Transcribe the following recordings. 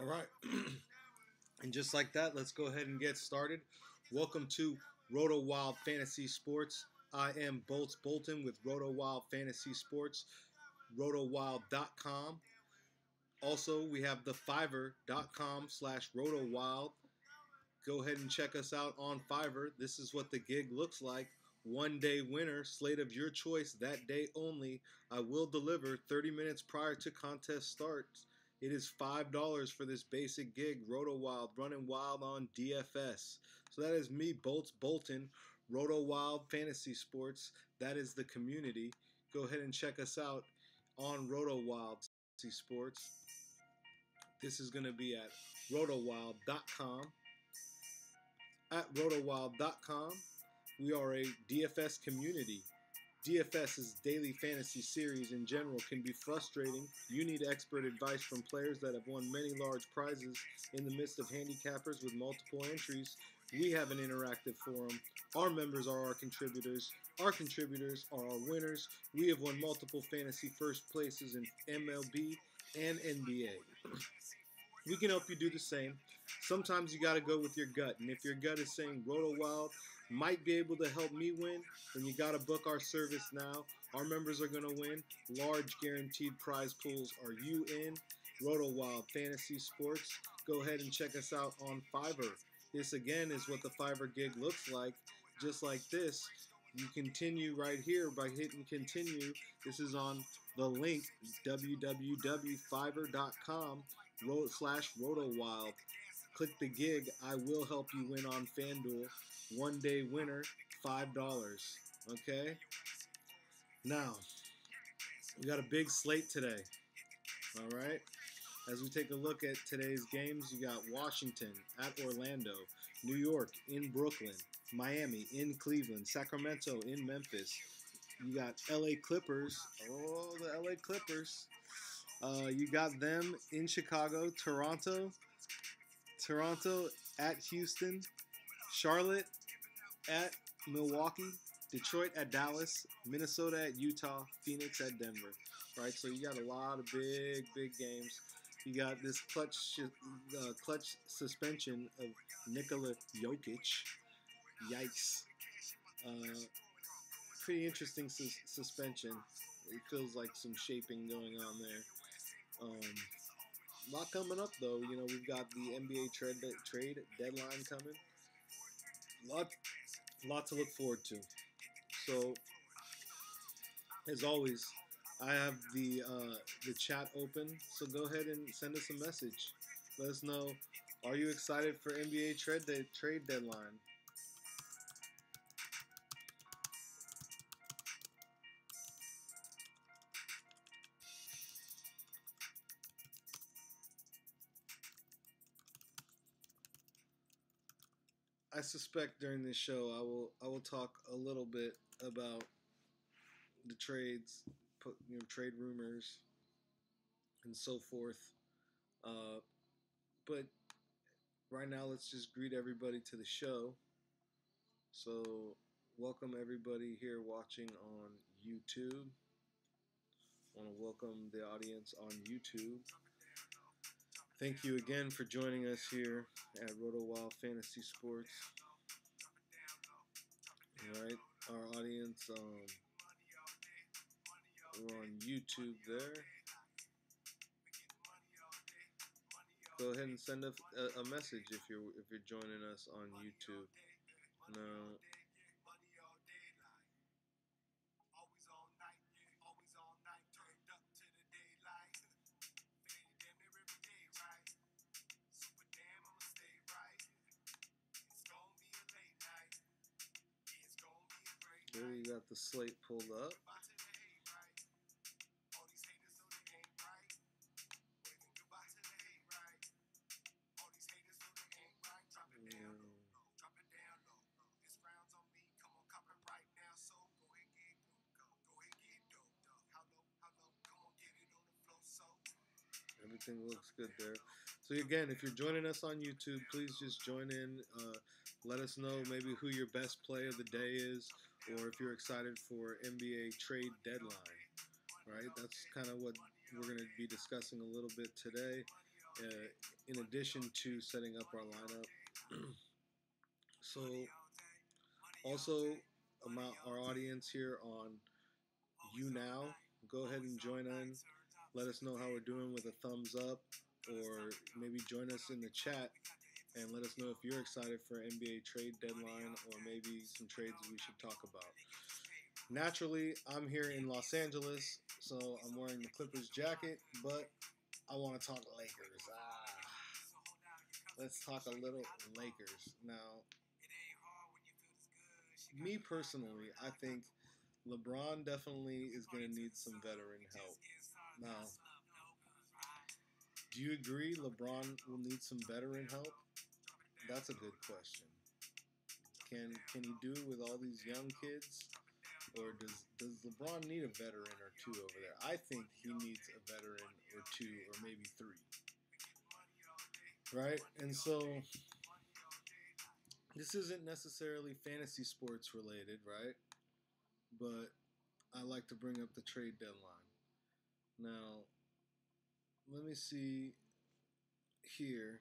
All right. And just like that, let's go ahead and get started. Welcome to RotoWild Fantasy Sports. I am Bolts Bolton with RotoWild Fantasy Sports, rotowild.com. Also, we have the Fiverr.com/RotoWild. Go ahead and check us out on Fiverr. This is what the gig looks like. 1-day winner, slate of your choice that day only. I will deliver 30 minutes prior to contest starts. It is $5 for this basic gig, RotoWild, running wild on DFS. So that is me, Bolts Bolton, RotoWild Fantasy Sports. That is the community. Go ahead and check us out on RotoWild Fantasy Sports. This is going to be at rotowild.com. At rotowild.com, we are a DFS community. DFS's daily fantasy series in general can be frustrating. You need expert advice from players that have won many large prizes. In the midst of handicappers with multiple entries, we have an interactive forum. Our members are our contributors. Our contributors are our winners. We have won multiple fantasy first places in MLB and NBA. We can help you do the same. Sometimes you got to go with your gut. And if your gut is saying RotoWild might be able to help me win, then you got to book our service now. Our members are going to win. Large guaranteed prize pools. Are you in? RotoWild Fantasy Sports. Go ahead and check us out on Fiverr. This again is what the Fiverr gig looks like. Just like this. You continue right here by hitting continue. This is on the link www.fiverr.com/RotoWild. Click the gig. I will help you win on FanDuel. 1-day winner, $5. Okay? Now, we got a big slate today. All right? As we take a look at today's games, you got Washington at Orlando, New York in Brooklyn, Miami in Cleveland, Sacramento in Memphis. You got LA Clippers. Oh, the LA Clippers. You got them in Chicago, Toronto at Houston, Charlotte at Milwaukee, Detroit at Dallas, Minnesota at Utah, Phoenix at Denver. Right, so you got a lot of big games. You got this clutch suspension of Nikola Jokic. Yikes. Pretty interesting suspension. It feels like some shaping going on there. A lot coming up, though. You know, we've got the NBA trade deadline coming. Lot to look forward to. So, as always, I have the chat open. So go ahead and send us a message. Let us know, are you excited for NBA trade deadline? I suspect during this show I will talk a little bit about the trades, trade rumors, and so forth. But right now, let's just greet everybody to the show. So, welcome everybody here watching on YouTube. I want to welcome the audience on YouTube. Thank you again for joining us here at RotoWild Fantasy Sports. All right, our audience, we're on YouTube there. Go ahead and send us a message if you're joining us on YouTube. Now, there you got the slate pulled up. Everything looks good there. So again, if you're joining us on YouTube, please just join in. Let us know maybe who your best play of the day is, or if you're excited for NBA trade deadline. Right? That's kind of what we're going to be discussing a little bit today. in addition to setting up our lineup. So also, our audience here on YouNow, go ahead and join in. Let us know how we're doing with a thumbs up, or maybe join us in the chat and let us know if you're excited for NBA trade deadline, or maybe some trades we should talk about. Naturally, I'm here in Los Angeles, so I'm wearing the Clippers jacket, but I want to talk Lakers. Let's talk a little Lakers. Now, me personally, I think LeBron definitely is going to need some veteran help. Now, do you agree LeBron will need some veteran help? That's a good question. Can he do it with all these young kids? Or does LeBron need a veteran or two over there? I think he needs a veteran or two, or maybe three. Right? And so, this isn't necessarily fantasy sports related, right? But I like to bring up the trade deadline. Now, let me see here.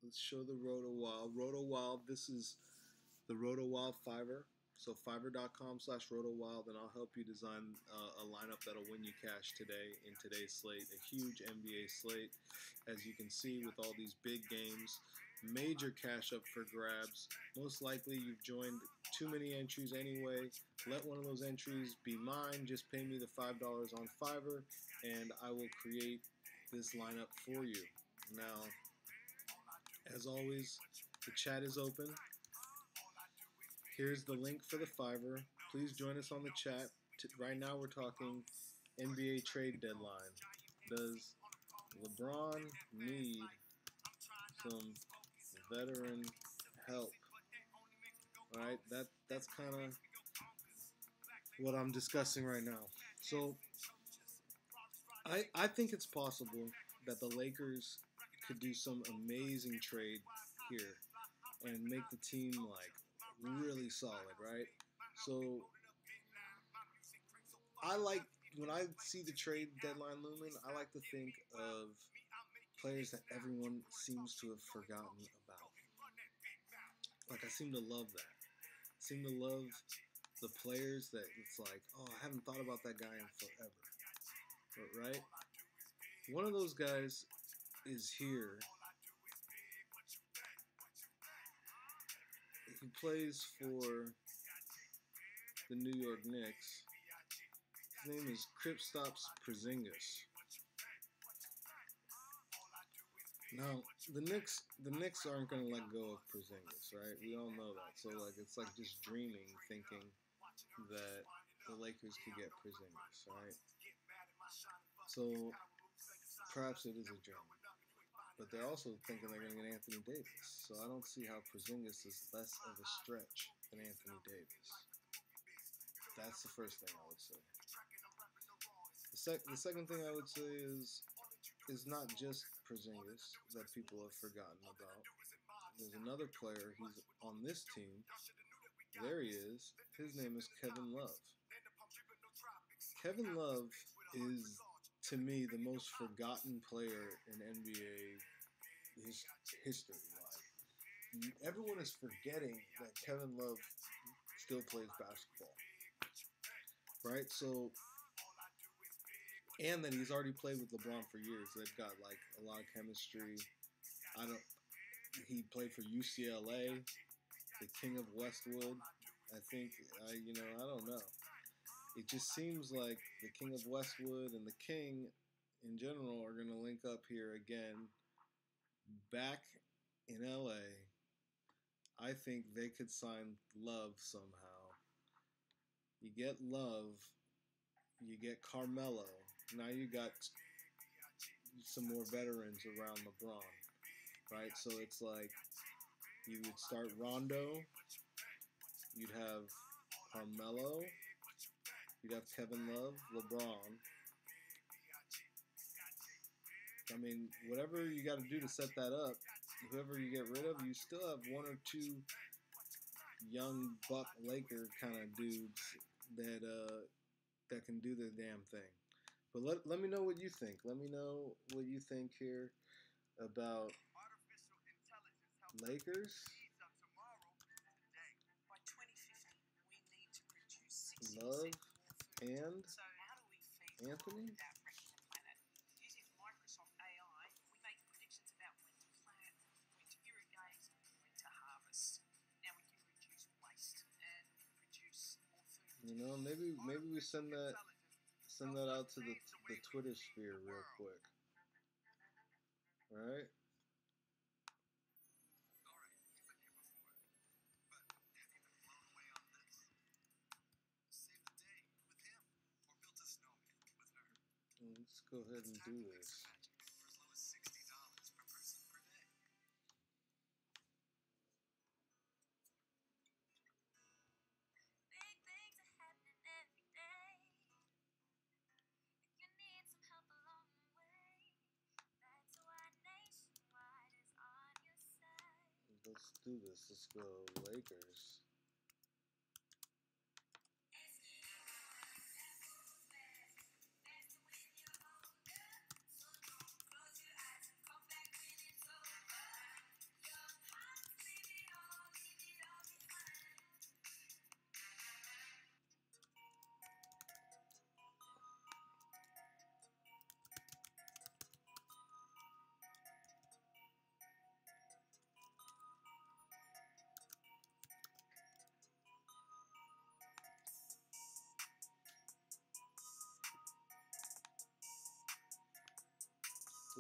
Let's show the RotoWild. RotoWild, this is the RotoWild Fiverr. So Fiverr.com/RotoWild, and I'll help you design a lineup that'll win you cash today in today's slate. A huge NBA slate, as you can see, with all these big games. Major cash up for grabs. Most likely you've joined too many entries anyway. Let one of those entries be mine. Just pay me the $5 on Fiverr, and I will create this lineup for you. Now, as always, the chat is open. Here's the link for the Fiverr. Please join us on the chat. Right now we're talking NBA trade deadline. Does LeBron need some veteran help? All right, that's kind of what I'm discussing right now. So I think it's possible that the Lakers could do some amazing trade here and make the team like really solid, right? So I like, when I see the trade deadline looming, I like to think of players that everyone seems to have forgotten about. Like, I seem to love that. I seem to love the players that it's like, oh, I haven't thought about that guy in forever. Right? One of those guys is here. He plays for the New York Knicks. His name is Kristaps Porzingis. Now, the Knicks aren't going to let go of Porzingis, right? We all know that. So, like, it's like just dreaming, thinking that the Lakers could get Porzingis, right? So, perhaps it is a dream. But they're also thinking they're going to get Anthony Davis. So I don't see how Porzingis is less of a stretch than Anthony Davis. That's the first thing I would say. The second thing I would say is not just Porzingis that people have forgotten about. There's another player. He's on this team. There he is. His name is Kevin Love. Kevin Love is, to me, the most forgotten player in NBA history. Like, everyone is forgetting that Kevin Love still plays basketball, right? So, and that he's already played with LeBron for years. They've got like a lot of chemistry. He played for UCLA, the King of Westwood. I think, I don't know. It just seems like the King of Westwood and the King in general are going to link up here again back in LA. I think they could sign Love somehow. You get Love, you get Carmelo. Now you got some more veterans around LeBron, right? So it's like you would start Rondo, you'd have Carmelo, you'd have Kevin Love, LeBron. I mean, whatever you got to do to set that up, whoever you get rid of, you still have one or two young buck Laker kind of dudes that can do their damn thing. But let me know what you think. Let me know what you think here about Lakers. Love and Anthony. Using Microsoft AI, we make predictions about when to plant, when to irrigate, when to harvest. Now we can reduce waste and produce more food. You know, maybe we send that out to the Twitter sphere real quick. All right. Let's go ahead and do this. Big things are happening every day. If you need some help along the way, that's why Nationwide is on your side. Let's do this. Let's go Lakers.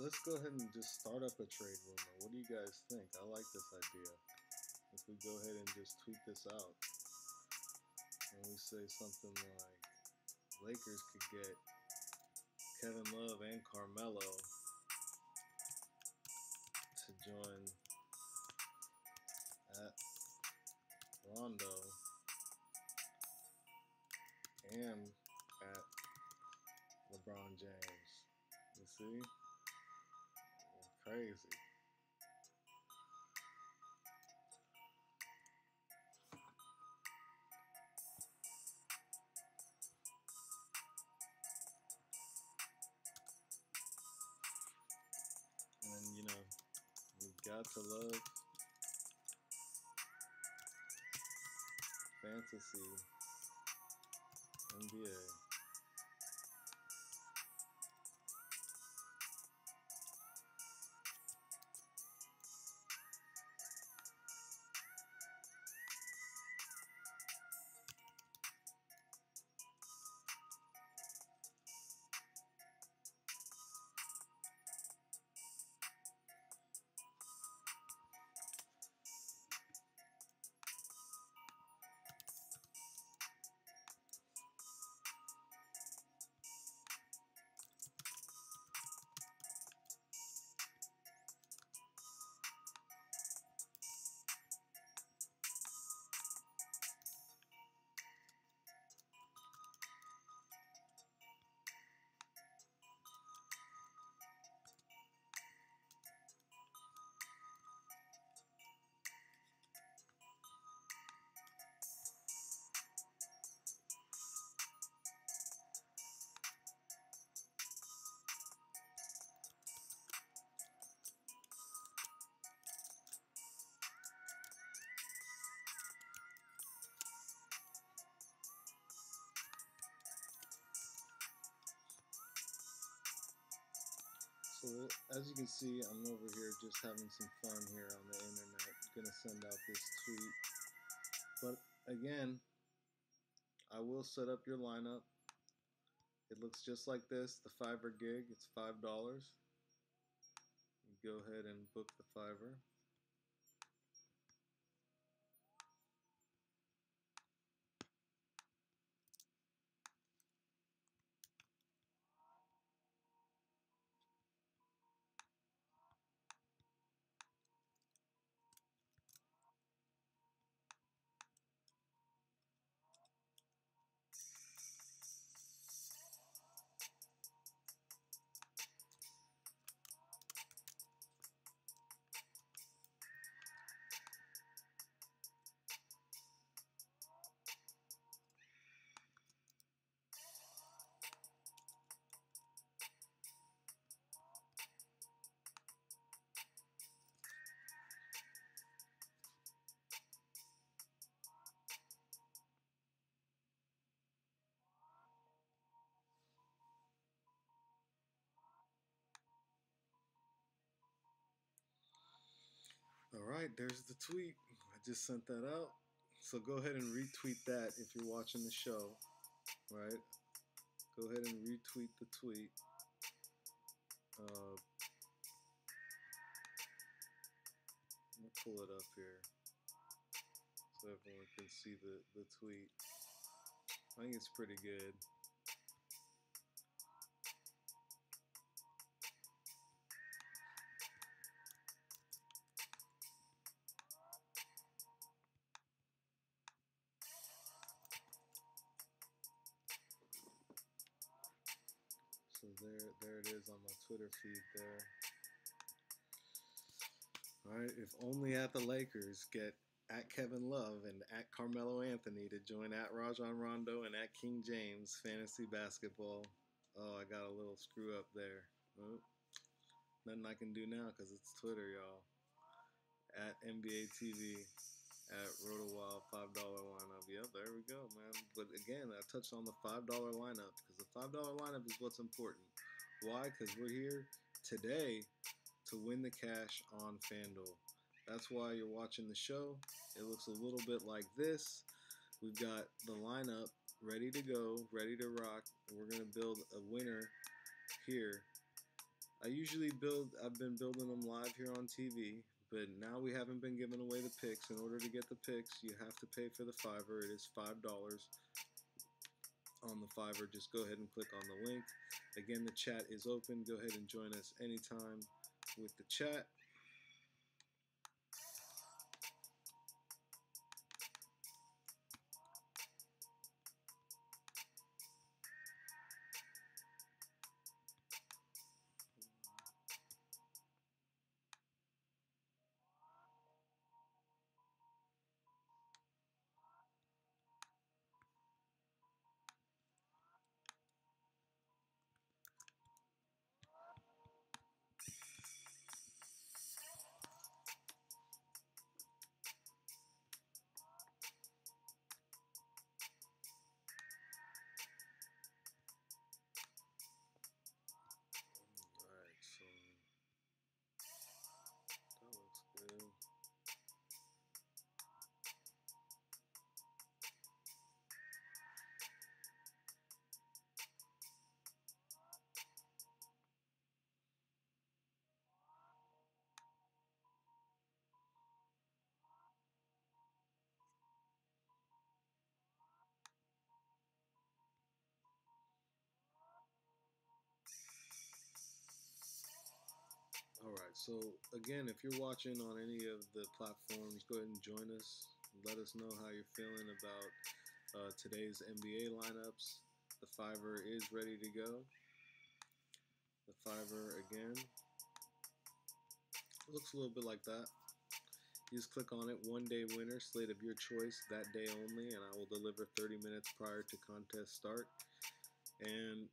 Let's go ahead and just start up a trade rumor. What do you guys think? I like this idea. If we go ahead and just tweet this out, and we say something like, Lakers could get Kevin Love and Carmelo to join at Rondo and at LeBron James. You see? Crazy. And you know, we got to love fantasy NBA. So as you can see, I'm over here just having some fun here on the internet. Gonna send out this tweet. But again, I will set up your lineup. It looks just like this, the Fiverr gig. It's $5. You go ahead and book the Fiverr. right, there's the tweet. I just sent that out. So go ahead and retweet that if you're watching the show. Right? Go ahead and retweet the tweet. Let me pull it up here so everyone can see the tweet. I think it's pretty good. So there it is on my Twitter feed there. All right, if only at the Lakers get at Kevin Love and at Carmelo Anthony to join at Rajon Rondo and at King James Fantasy Basketball. Oh, I got a little screw up there. Oh, nothing I can do now because it's Twitter, y'all. At NBA TV, at RotoWild $5 lineup. Yep, there we go, man. But again, I touched on the $5 lineup because the $5 lineup is what's important. Why? Because we're here today to win the cash on FanDuel. That's why you're watching the show. It looks a little bit like this. We've got the lineup ready to go, ready to rock. We're going to build a winner here. I've been building them live here on TV, but now we haven't been giving away the picks. In order to get the picks, you have to pay for the Fiverr. It is $5 on the Fiverr. Just go ahead and click on the link. Again, the chat is open. Go ahead and join us anytime with the chat. Alright, so that looks good. Alright, so again, if you're watching on any of the platforms, go ahead and join us. Let us know how you're feeling about today's NBA lineups. The Fiverr is ready to go. The Fiverr, again, looks a little bit like that. You just click on it, one day winner, slate of your choice, that day only, and I will deliver 30 minutes prior to contest start. And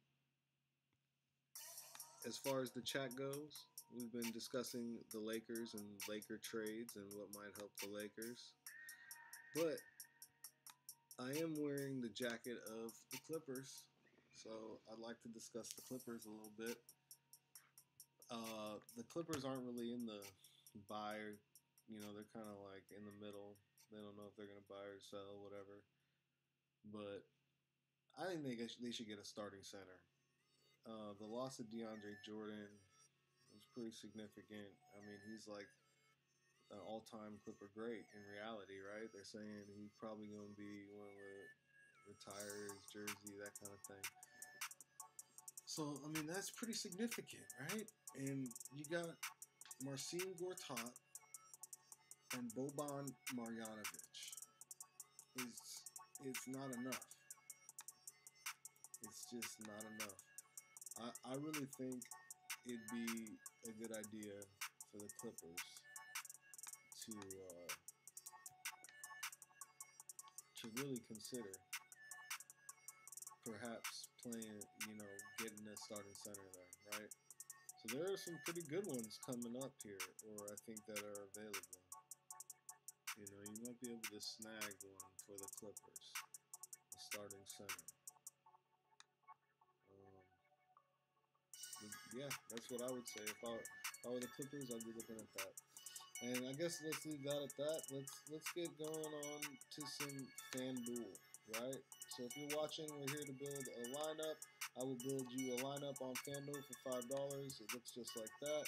as far as the chat goes, we've been discussing the Lakers and Laker trades and what might help the Lakers. But I am wearing the jacket of the Clippers, so I'd like to discuss the Clippers a little bit. The Clippers aren't really in the buy, they're kind of like in the middle. They don't know if they're going to buy or sell, whatever. But I think they should get a starting center. The loss of DeAndre Jordan was pretty significant. I mean, he's like an all-time Clipper great in reality, right? They're saying he's probably going to be one of the retire his jersey, that kind of thing. So, I mean, that's pretty significant, right? And you got Marcin Gortat and Boban Marjanovic. It's not enough. It's just not enough. I really think it'd be a good idea for the Clippers to really consider perhaps playing, getting a starting center there, right? So there are some pretty good ones coming up here, or I think that are available. You might be able to snag one for the Clippers, a starting center. Yeah, that's what I would say. If I were the Clippers, I'd be looking at that. And I guess let's leave that at that. Let's get going on to some FanDuel, right? So if you're watching, we're here to build a lineup. I will build you a lineup on FanDuel for $5. It looks just like that.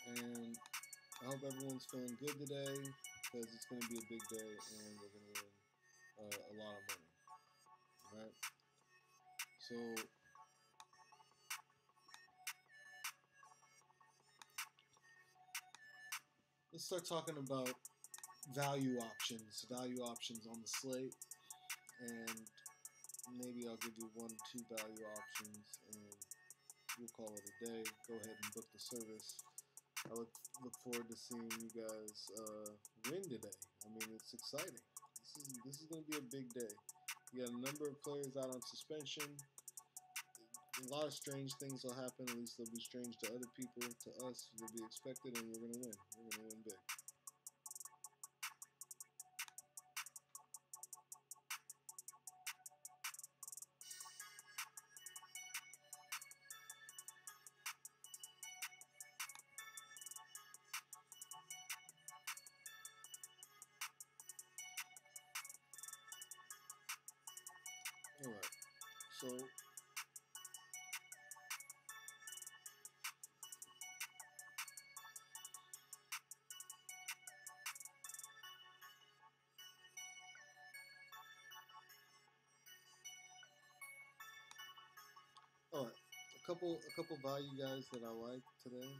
And I hope everyone's feeling good today because it's going to be a big day and we're going to win a lot of money. All right. So let's start talking about value options. Value options on the slate, and maybe I'll give you 1 or 2 value options, and we'll call it a day. Go ahead and book the service. I look forward to seeing you guys win today. I mean, it's exciting. This is going to be a big day. You got a number of players out on suspension. A lot of strange things will happen. At least they'll be strange to other people. To us, they'll be expected, and we're going to win. We're going to win big. All right. So all right, a couple value guys that I like today.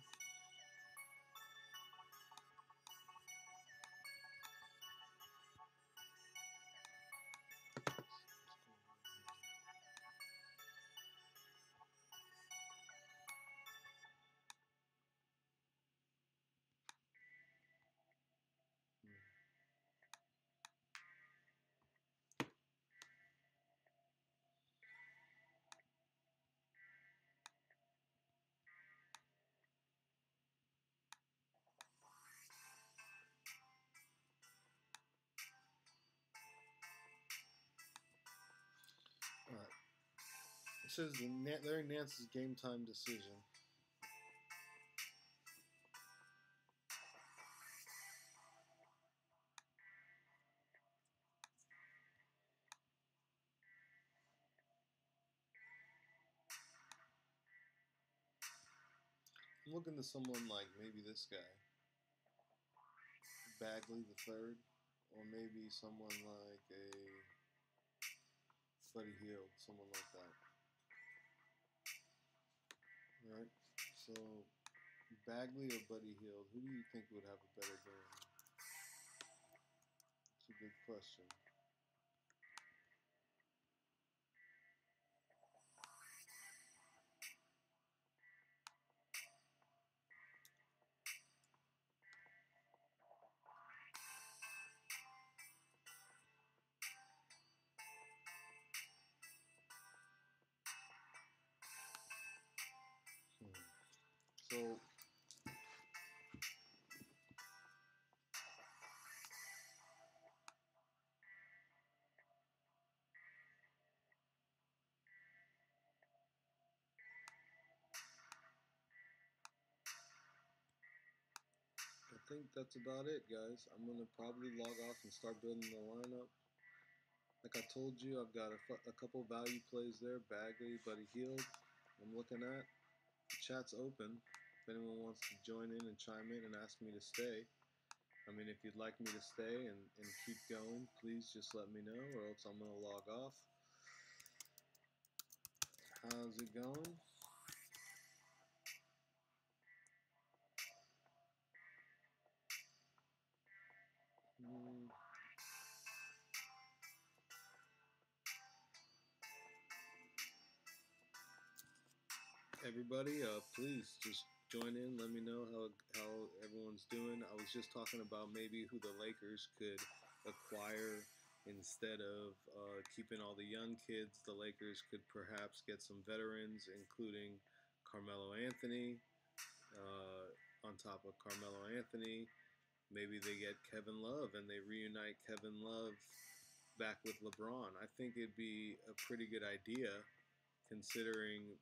All right. It says Larry Nance's game time decision. I'm looking to someone like maybe this guy, Bagley the third, or maybe someone like a Buddy Hield, someone like that. All right. So Bagley or Buddy Hield, who do you think would have a better game? It's a good question. So I think that's about it, guys. I'm gonna probably log off and start building the lineup. Like I told you, I've got a couple value plays there. Bagley, Buddy Hield. I'm looking at. The chat's open. If anyone wants to join in and chime in and ask me to stay. I mean, if you'd like me to stay and keep going, please just let me know, or else I'm gonna log off. How's it going? Everybody, please just join in. Let me know how everyone's doing. I was just talking about maybe who the Lakers could acquire instead of keeping all the young kids. The Lakers could perhaps get some veterans, including Carmelo Anthony. On top of Carmelo Anthony, maybe they get Kevin Love and they reunite Kevin Love back with LeBron. I think it'd be a pretty good idea considering,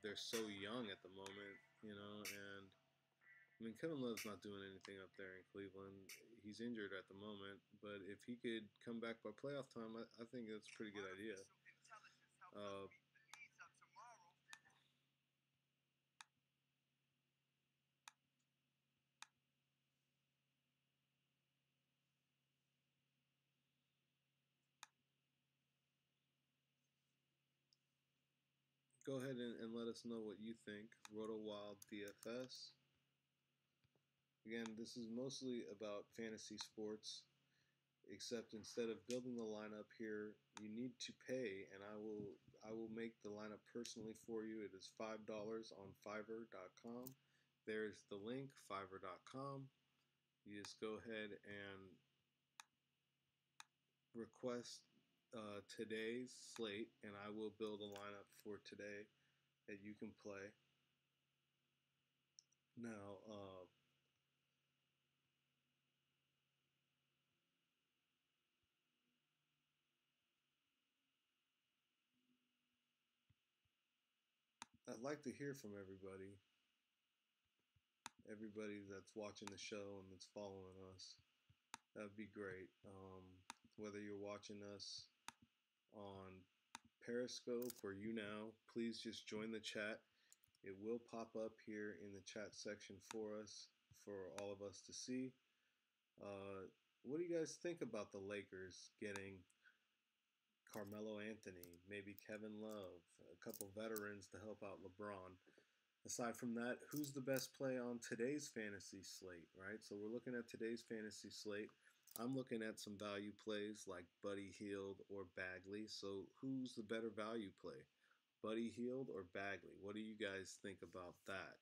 they're so young at the moment, and I mean, Kevin Love's not doing anything up there in Cleveland. He's injured at the moment, but if he could come back by playoff time, I think that's a pretty good idea. Uh, Go ahead and let us know what you think. RotoWild DFS. Again, this is mostly about fantasy sports, except instead of building the lineup here, you need to pay, and I will make the lineup personally for you. It is $5 on Fiverr.com. There's the link, Fiverr.com. You just go ahead and request today's slate, and I will build a lineup for today that you can play. Now, I'd like to hear from everybody that's watching the show and that's following us. That'd be great. Whether you're watching us on Periscope or YouNow, please just join the chat. It will pop up here in the chat section for us, for all of us to see. What do you guys think about the Lakers getting Carmelo Anthony, maybe Kevin Love, a couple veterans to help out LeBron? Aside from that, who's the best play on today's fantasy slate, right? So we're looking at today's fantasy slate. I'm looking at some value plays like Buddy Hield or Bagley. So who's the better value play, Buddy Hield or Bagley? What do you guys think about that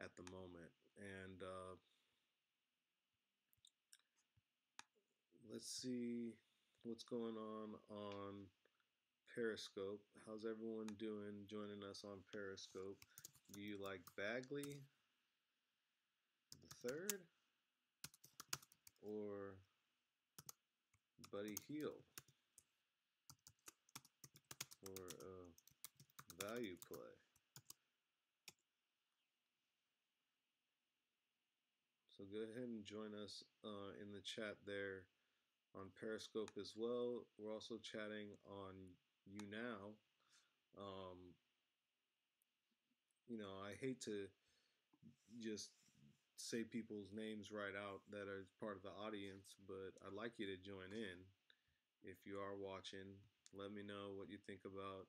at the moment? And let's see what's going on Periscope. How's everyone doing joining us on Periscope? Do you like Bagley the third or Buddy Hield for a value play? So go ahead and join us in the chat there on Periscope as well. We're also chatting on YouNow. Um, I hate to just say people's names right out that are part of the audience, but I'd like you to join in. If you are watching, let me know what you think about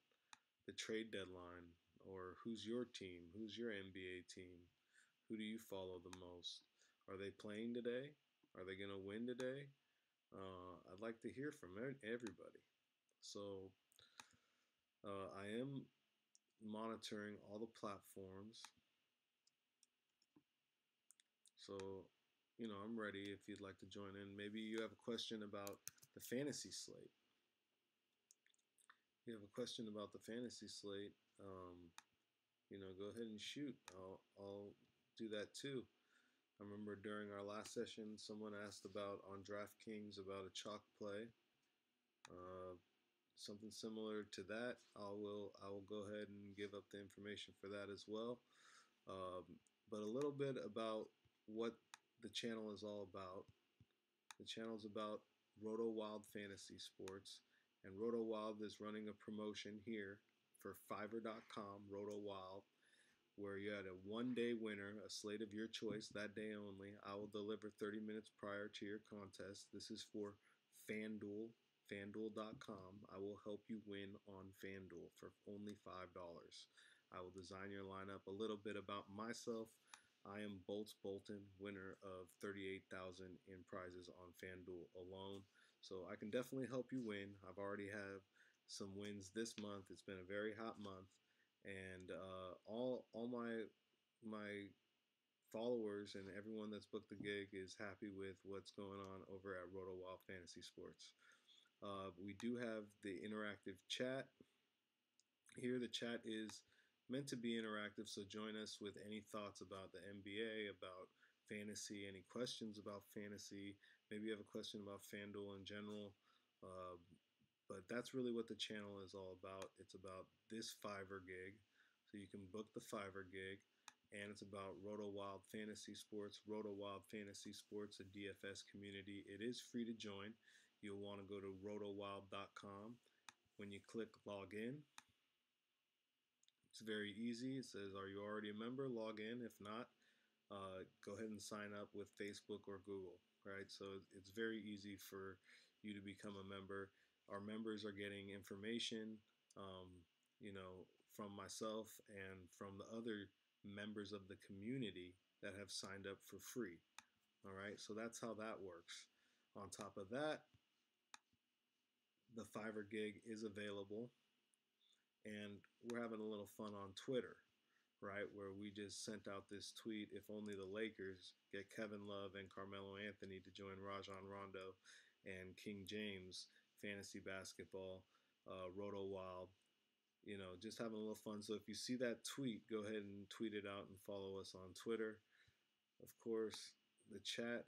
the trade deadline, or who's your team, who's your NBA team, who do you follow the most? Are they playing today? Are they going to win today? I'd like to hear from everybody. So I am monitoring all the platforms. So, I'm ready if you'd like to join in. Maybe you have a question about the fantasy slate. If you have a question about the fantasy slate, go ahead and shoot. I'll do that too. I remember during our last session, someone asked about on DraftKings about a chalk play. Something similar to that. I will go ahead and give up the information for that as well. But a little bit about what the channel is all about. The channel is about RotoWild Fantasy Sports, and RotoWild is running a promotion here for Fiverr.com, RotoWild, where you had a one-day winner, a slate of your choice, that day only. I will deliver 30 minutes prior to your contest. This is for FanDuel, FanDuel.com. I will help you win on FanDuel for only $5. I will design your lineup. A little bit about myself. I am Bolts Bolton, winner of $38,000 in prizes on FanDuel alone. So I can definitely help you win. I've already have some wins this month. It's been a very hot month, and all my followers and everyone that's booked the gig is happy with what's going on over at RotoWild Fantasy Sports. We do have the interactive chat here. The chat is meant to be interactive, so join us with any thoughts about the NBA, about fantasy, any questions about fantasy. Maybe you have a question about FanDuel in general. Uh, but that's really what the channel is all about. It's about this Fiverr gig. So you can book the Fiverr gig, and it's about RotoWild Fantasy Sports. RotoWild Fantasy Sports, a DFS community. It is free to join. You'll want to go to rotowild.com. When you click log in, it's very easy. It says, are you already a member? Log in. If not, go ahead and sign up with Facebook or Google, right? So it's very easy for you to become a member. Our members are getting information, from myself and from the other members of the community that have signed up for free. All right, so that's how that works. On top of that, the Fiverr gig is available, and we're having a little fun on Twitter, right, where we just sent out this tweet: if only the Lakers get Kevin Love and Carmelo Anthony to join Rajon Rondo and King James fantasy basketball, Roto Wild, just having a little fun. So if you see that tweet, go ahead and tweet it out and follow us on Twitter. Of course, the chat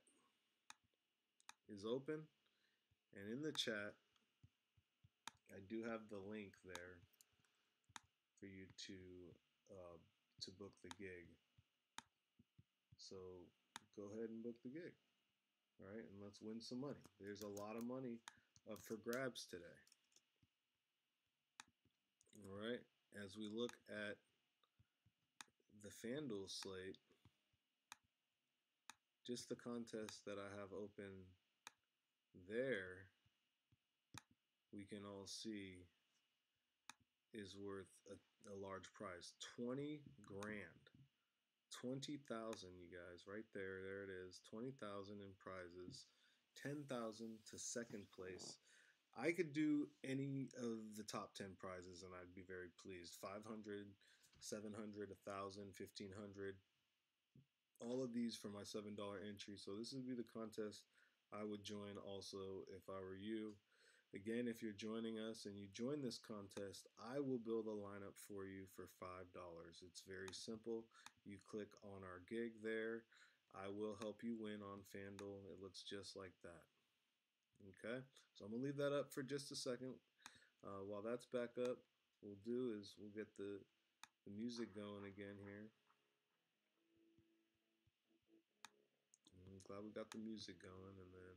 is open, and in the chat, I do have the link there for you to book the gig. So go ahead and book the gig. All right, and let's win some money. There's a lot of money up for grabs today. All right, as we look at the FanDuel slate, just the contest that I have open there, we can all see is worth a large prize. 20 grand. 20,000, you guys, right there. There it is. 20,000 in prizes. 10,000 to second place. I could do any of the top 10 prizes and I'd be very pleased. 500, 700, 1,000, 1,500. All of these for my $7 entry. So this would be the contest I would join also if I were you. Again, if you're joining us and you join this contest, I will build a lineup for you for $5. It's very simple. You click on our gig there. I will help you win on FanDuel. It looks just like that. Okay, so I'm going to leave that up for just a second. While that's back up, we'll do is we'll get the music going again here. I'm glad we got the music going, and then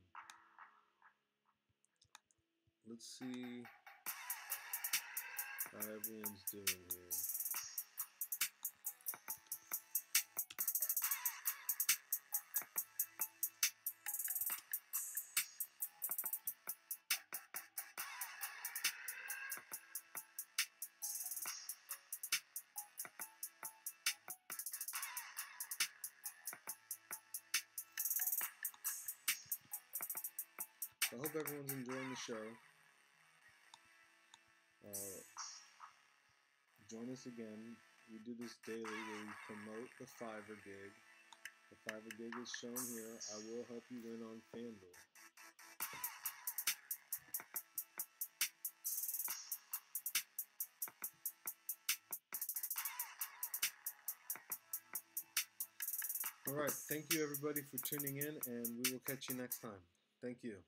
let's see how everyone's doing here. I hope everyone's enjoying the show. Join us again. We do this daily where we promote the Fiverr gig. The Fiverr gig is shown here. I will help you win on FanDuel. All right. Thank you, everybody, for tuning in, and we will catch you next time. Thank you.